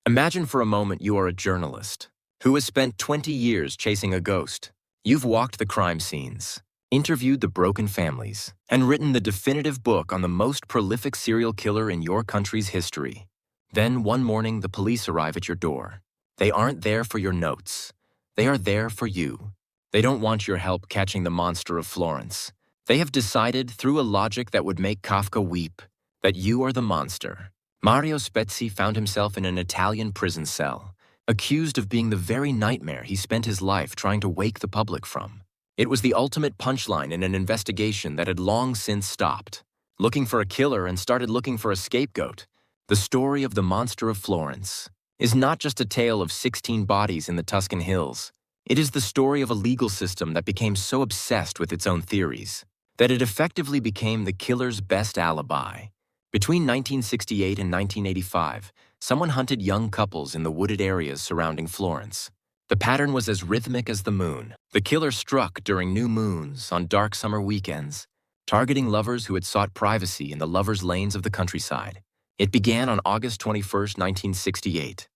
Imagine for a moment you are a journalist who has spent 20 years chasing a ghost. You've walked the crime scenes, interviewed the broken families, and written the definitive book on the most prolific serial killer in your country's history. Then one morning, the police arrive at your door. They aren't there for your notes. They are there for you. They don't want your help catching the Monster of Florence. They have decided, through a logic that would make Kafka weep, that you are the monster. Mario Spezzi found himself in an Italian prison cell, accused of being the very nightmare he spent his life trying to wake the public from. It was the ultimate punchline in an investigation that had long since stopped. Looking for a killer and started looking for a scapegoat. The story of the Monster of Florence is not just a tale of 16 bodies in the Tuscan hills. It is the story of a legal system that became so obsessed with its own theories that it effectively became the killer's best alibi. Between 1968 and 1985, someone hunted young couples in the wooded areas surrounding Florence. The pattern was as rhythmic as the moon. The killer struck during new moons on dark summer weekends, targeting lovers who had sought privacy in the lovers' lanes of the countryside. It began on August 21, 1968.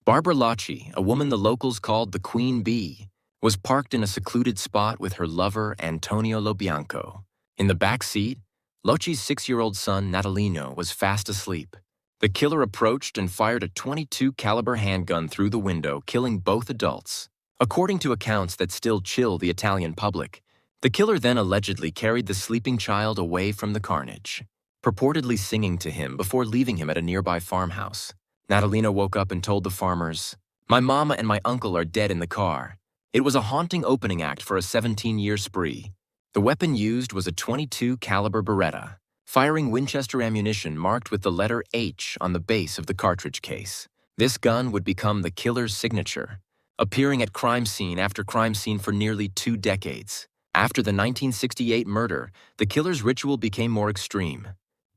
Barbara Locci, a woman the locals called the Queen Bee, was parked in a secluded spot with her lover Antonio Lobianco. In the back seat, Locci's 6-year-old son Natalino was fast asleep. The killer approached and fired a .22 caliber handgun through the window, killing both adults. According to accounts that still chill the Italian public, the killer then allegedly carried the sleeping child away from the carnage, purportedly singing to him before leaving him at a nearby farmhouse. Natalino woke up and told the farmers, "My mama and my uncle are dead in the car." It was a haunting opening act for a 17-year spree. The weapon used was a .22 caliber Beretta, firing Winchester ammunition marked with the letter H on the base of the cartridge case. This gun would become the killer's signature, appearing at crime scene after crime scene for nearly 2 decades. After the 1968 murder, the killer's ritual became more extreme.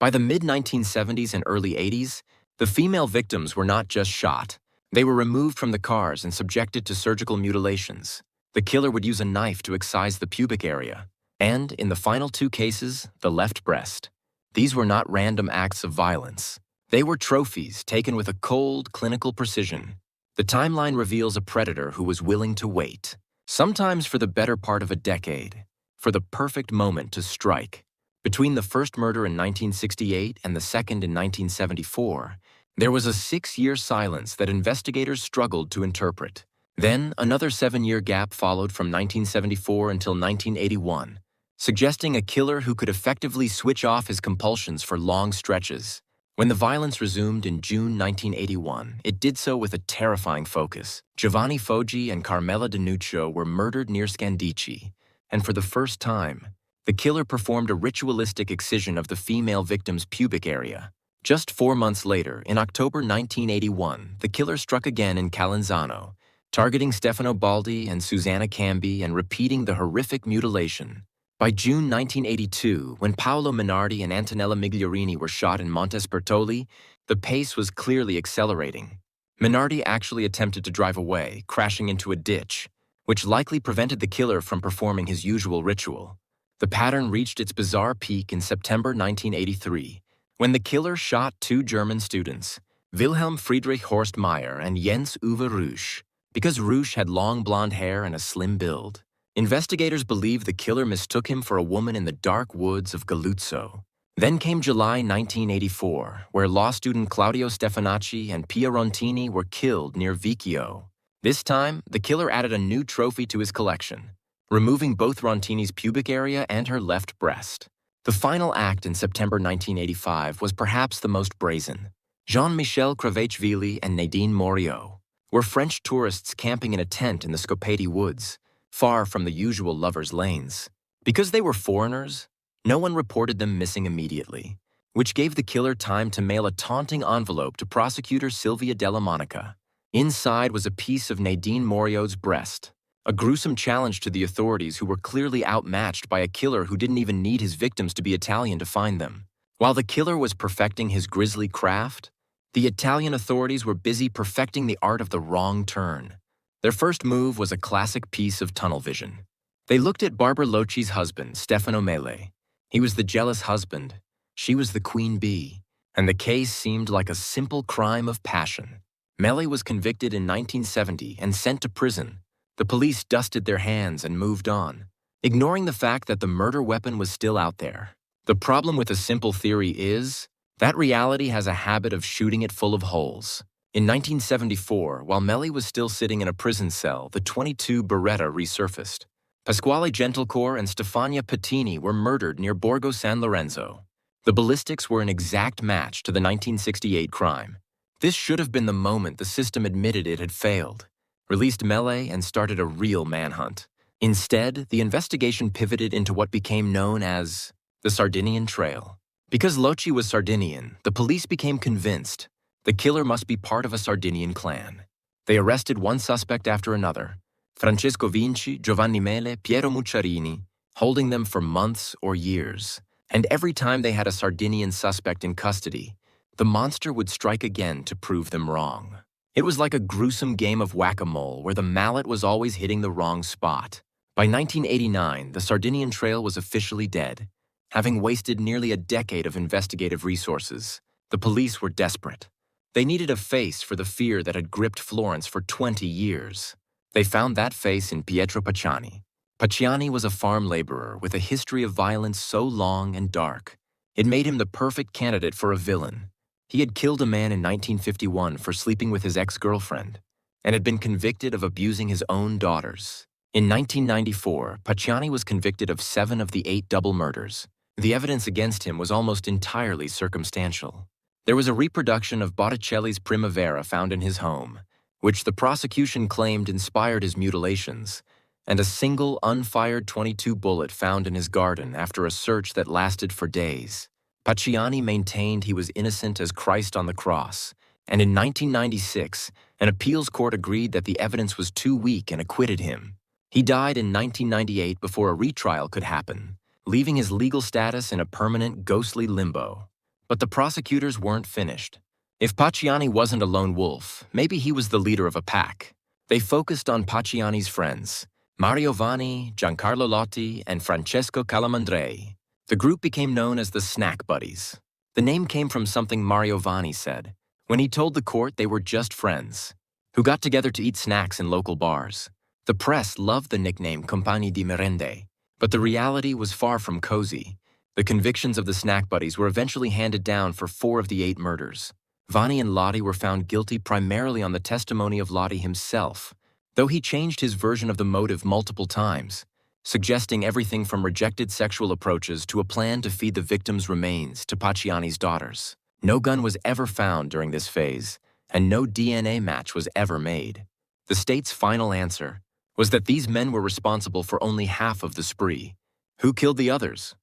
By the mid-1970s and early 80s, the female victims were not just shot. They were removed from the cars and subjected to surgical mutilations. The killer would use a knife to excise the pubic area, and, in the final 2 cases, the left breast. These were not random acts of violence. They were trophies taken with a cold, clinical precision. The timeline reveals a predator who was willing to wait, sometimes for the better part of a decade, for the perfect moment to strike. Between the first murder in 1968 and the second in 1974, there was a 6-year silence that investigators struggled to interpret. Then, another 7-year gap followed from 1974 until 1981, suggesting a killer who could effectively switch off his compulsions for long stretches. When the violence resumed in June 1981, it did so with a terrifying focus. Giovanni Foggi and Carmela Denuccio were murdered near Scandicci, and for the first time, the killer performed a ritualistic excision of the female victim's pubic area. Just 4 months later, in October 1981, the killer struck again in Calenzano, targeting Stefano Baldi and Susanna Cambi and repeating the horrific mutilation. By June 1982, when Paolo Minardi and Antonella Migliorini were shot in Montespertoli, the pace was clearly accelerating. Minardi actually attempted to drive away, crashing into a ditch, which likely prevented the killer from performing his usual ritual. The pattern reached its bizarre peak in September 1983, when the killer shot 2 German students, Wilhelm Friedrich Horst Meyer and Jens Uwe Rusch, because Rusch had long blonde hair and a slim build. Investigators believe the killer mistook him for a woman in the dark woods of Galuzzo. Then came July 1984, where law student Claudio Stefanacci and Pia Rontini were killed near Vicchio. This time, the killer added a new trophy to his collection, removing both Rontini's pubic area and her left breast. The final act in September 1985 was perhaps the most brazen. Jean-Michel Cravechvili and Nadine Moriot were French tourists camping in a tent in the Scopeti woods, far from the usual lovers' lanes. Because they were foreigners, no one reported them missing immediately, which gave the killer time to mail a taunting envelope to prosecutor Silvia Della Monica. Inside was a piece of Nadine Moriot's breast, a gruesome challenge to the authorities who were clearly outmatched by a killer who didn't even need his victims to be Italian to find them. While the killer was perfecting his grisly craft, the Italian authorities were busy perfecting the art of the wrong turn. Their first move was a classic piece of tunnel vision. They looked at Barbara Locci's husband, Stefano Mele. He was the jealous husband. She was the queen bee. And the case seemed like a simple crime of passion. Mele was convicted in 1970 and sent to prison. The police dusted their hands and moved on, ignoring the fact that the murder weapon was still out there. The problem with a simple theory is that reality has a habit of shooting it full of holes. In 1974, while Mele was still sitting in a prison cell, the .22 Beretta resurfaced. Pasquale Gentlecore and Stefania Pettini were murdered near Borgo San Lorenzo. The ballistics were an exact match to the 1968 crime. This should have been the moment the system admitted it had failed, released Mele, and started a real manhunt. Instead, the investigation pivoted into what became known as the Sardinian Trail. Because Locci was Sardinian, the police became convinced the killer must be part of a Sardinian clan. They arrested one suspect after another, Francesco Vinci, Giovanni Mele, Piero Mucciarini, holding them for months or years. And every time they had a Sardinian suspect in custody, the monster would strike again to prove them wrong. It was like a gruesome game of whack-a-mole where the mallet was always hitting the wrong spot. By 1989, the Sardinian Trail was officially dead. Having wasted nearly a decade of investigative resources, the police were desperate. They needed a face for the fear that had gripped Florence for 20 years. They found that face in Pietro Pacciani. Pacciani was a farm laborer with a history of violence so long and dark. It made him the perfect candidate for a villain. He had killed a man in 1951 for sleeping with his ex-girlfriend and had been convicted of abusing his own daughters. In 1994, Pacciani was convicted of 7 of the 8 double murders. The evidence against him was almost entirely circumstantial. There was a reproduction of Botticelli's Primavera found in his home, which the prosecution claimed inspired his mutilations, and a single unfired .22 bullet found in his garden after a search that lasted for days. Pacciani maintained he was innocent as Christ on the cross, and in 1996, an appeals court agreed that the evidence was too weak and acquitted him. He died in 1998 before a retrial could happen, leaving his legal status in a permanent ghostly limbo. But the prosecutors weren't finished. If Pacciani wasn't a lone wolf, maybe he was the leader of a pack. They focused on Pacciani's friends, Mario Vanni, Giancarlo Lotti, and Francesco Calamandrei. The group became known as the Snack Buddies. The name came from something Mario Vanni said when he told the court they were just friends who got together to eat snacks in local bars. The press loved the nickname Compagni di Merende, but the reality was far from cozy. The convictions of the Snack Buddies were eventually handed down for 4 of the 8 murders. Vanni and Lotti were found guilty primarily on the testimony of Lotti himself, though he changed his version of the motive multiple times, suggesting everything from rejected sexual approaches to a plan to feed the victim's remains to Pacciani's daughters. No gun was ever found during this phase, and no DNA match was ever made. The state's final answer was that these men were responsible for only half of the spree. Who killed the others?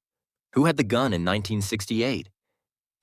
Who had the gun in 1968?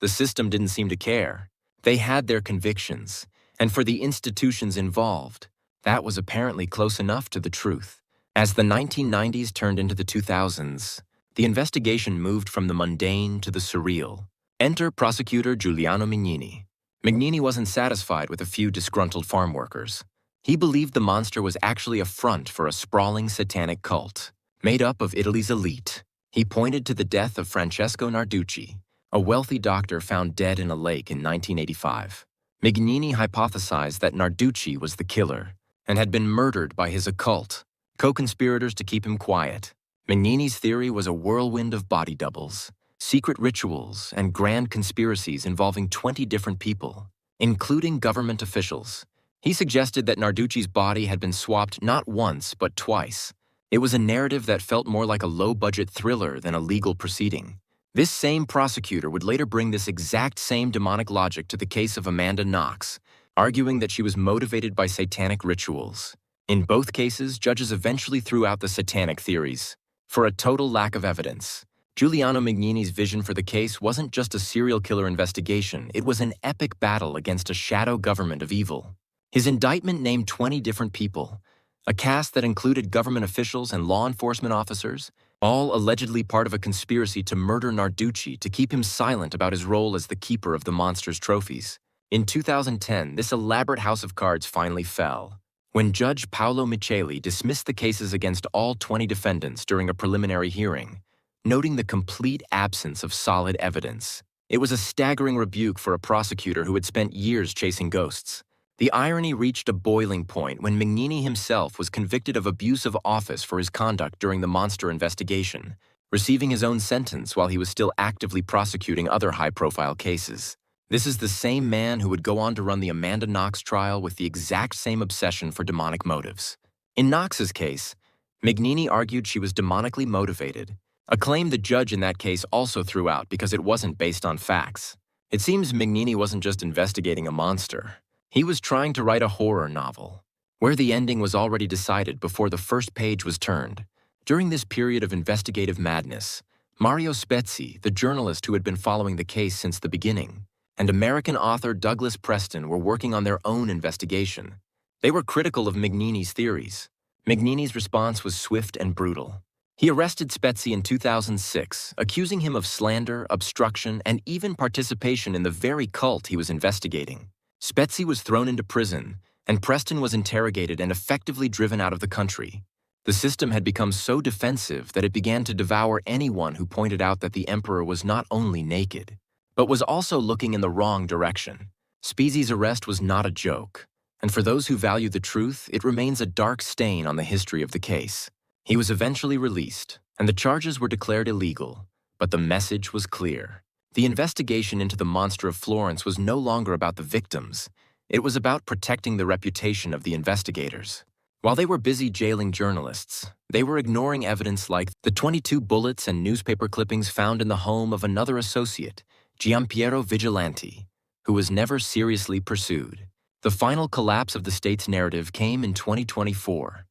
The system didn't seem to care. They had their convictions, and for the institutions involved, that was apparently close enough to the truth. As the 1990s turned into the 2000s, the investigation moved from the mundane to the surreal. Enter prosecutor Giuliano Mignini. Mignini wasn't satisfied with a few disgruntled farm workers. He believed the monster was actually a front for a sprawling satanic cult, made up of Italy's elite. He pointed to the death of Francesco Narducci, a wealthy doctor found dead in a lake in 1985. Mignini hypothesized that Narducci was the killer and had been murdered by his occult co-conspirators to keep him quiet. Mignini's theory was a whirlwind of body doubles, secret rituals, and grand conspiracies involving 20 different people, including government officials. He suggested that Narducci's body had been swapped not once but twice. It was a narrative that felt more like a low-budget thriller than a legal proceeding. This same prosecutor would later bring this exact same demonic logic to the case of Amanda Knox, arguing that she was motivated by satanic rituals. In both cases, judges eventually threw out the satanic theories. For a total lack of evidence, Giuliano Mignini's vision for the case wasn't just a serial killer investigation, it was an epic battle against a shadow government of evil. His indictment named 20 different people, a cast that included government officials and law enforcement officers, all allegedly part of a conspiracy to murder Narducci to keep him silent about his role as the keeper of the monster's trophies. In 2010, this elaborate house of cards finally fell, when Judge Paolo Micheli dismissed the cases against all 20 defendants during a preliminary hearing, noting the complete absence of solid evidence. It was a staggering rebuke for a prosecutor who had spent years chasing ghosts. The irony reached a boiling point when Mignini himself was convicted of abuse of office for his conduct during the Monster investigation, receiving his own sentence while he was still actively prosecuting other high-profile cases. This is the same man who would go on to run the Amanda Knox trial with the exact same obsession for demonic motives. In Knox's case, Mignini argued she was demonically motivated, a claim the judge in that case also threw out because it wasn't based on facts. It seems Mignini wasn't just investigating a monster. He was trying to write a horror novel, where the ending was already decided before the first page was turned. During this period of investigative madness, Mario Spezzi, the journalist who had been following the case since the beginning, and American author Douglas Preston were working on their own investigation. They were critical of Mignini's theories. Mignini's response was swift and brutal. He arrested Spezzi in 2006, accusing him of slander, obstruction, and even participation in the very cult he was investigating. Spezzi was thrown into prison, and Preston was interrogated and effectively driven out of the country. The system had become so defensive that it began to devour anyone who pointed out that the emperor was not only naked, but was also looking in the wrong direction. Spezzi's arrest was not a joke, and for those who value the truth, it remains a dark stain on the history of the case. He was eventually released, and the charges were declared illegal, but the message was clear. The investigation into the Monster of Florence was no longer about the victims. It was about protecting the reputation of the investigators. While they were busy jailing journalists, they were ignoring evidence like the 22 bullets and newspaper clippings found in the home of another associate, Giampiero Vigilanti, who was never seriously pursued. The final collapse of the state's narrative came in 2024.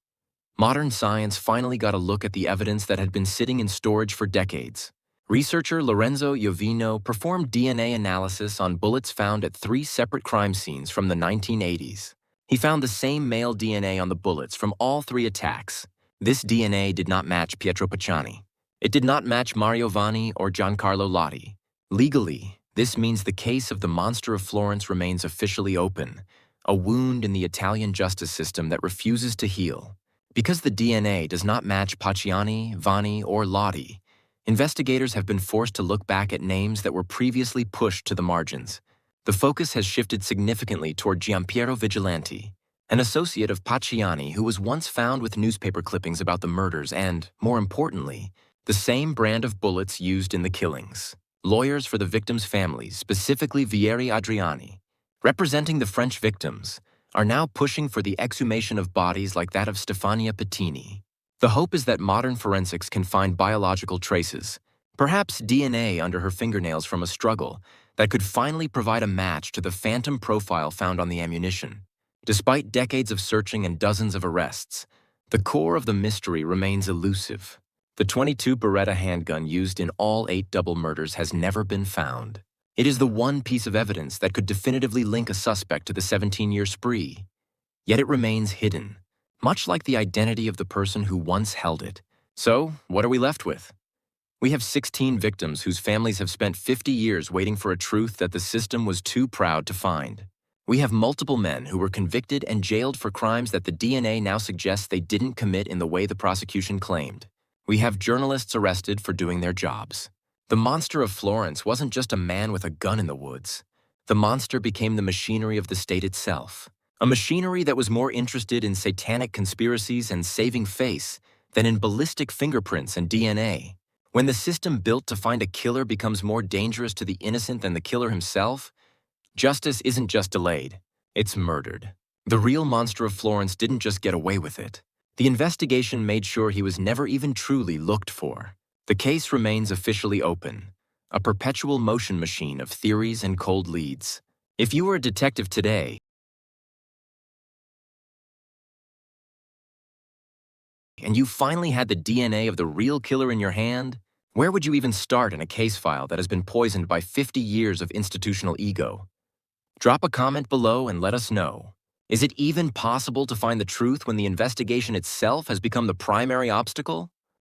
Modern science finally got a look at the evidence that had been sitting in storage for decades. Researcher Lorenzo Iovino performed DNA analysis on bullets found at 3 separate crime scenes from the 1980s. He found the same male DNA on the bullets from all 3 attacks. This DNA did not match Pietro Pacciani. It did not match Mario Vanni or Giancarlo Lotti. Legally, this means the case of the Monster of Florence remains officially open, a wound in the Italian justice system that refuses to heal. Because the DNA does not match Pacciani, Vanni, or Lotti, investigators have been forced to look back at names that were previously pushed to the margins. The focus has shifted significantly toward Giampiero Vigilanti, an associate of Pacciani who was once found with newspaper clippings about the murders and, more importantly, the same brand of bullets used in the killings. Lawyers for the victims' families, specifically Vieri Adriani, representing the French victims, are now pushing for the exhumation of bodies like that of Stefania Pettini. The hope is that modern forensics can find biological traces, perhaps DNA under her fingernails from a struggle, that could finally provide a match to the phantom profile found on the ammunition. Despite decades of searching and dozens of arrests, the core of the mystery remains elusive. The .22 Beretta handgun used in all 8 double murders has never been found. It is the one piece of evidence that could definitively link a suspect to the 17-year spree. Yet it remains hidden, much like the identity of the person who once held it. So, what are we left with? We have 16 victims whose families have spent 50 years waiting for a truth that the system was too proud to find. We have multiple men who were convicted and jailed for crimes that the DNA now suggests they didn't commit in the way the prosecution claimed. We have journalists arrested for doing their jobs. The Monster of Florence wasn't just a man with a gun in the woods. The monster became the machinery of the state itself, a machinery that was more interested in satanic conspiracies and saving face than in ballistic fingerprints and DNA. When the system built to find a killer becomes more dangerous to the innocent than the killer himself, justice isn't just delayed, it's murdered. The real Monster of Florence didn't just get away with it. The investigation made sure he was never even truly looked for. The case remains officially open, a perpetual motion machine of theories and cold leads. If you were a detective today, and you finally had the DNA of the real killer in your hand, where would you even start in a case file that has been poisoned by 50 years of institutional ego? Drop a comment below and let us know. Is it even possible to find the truth when the investigation itself has become the primary obstacle?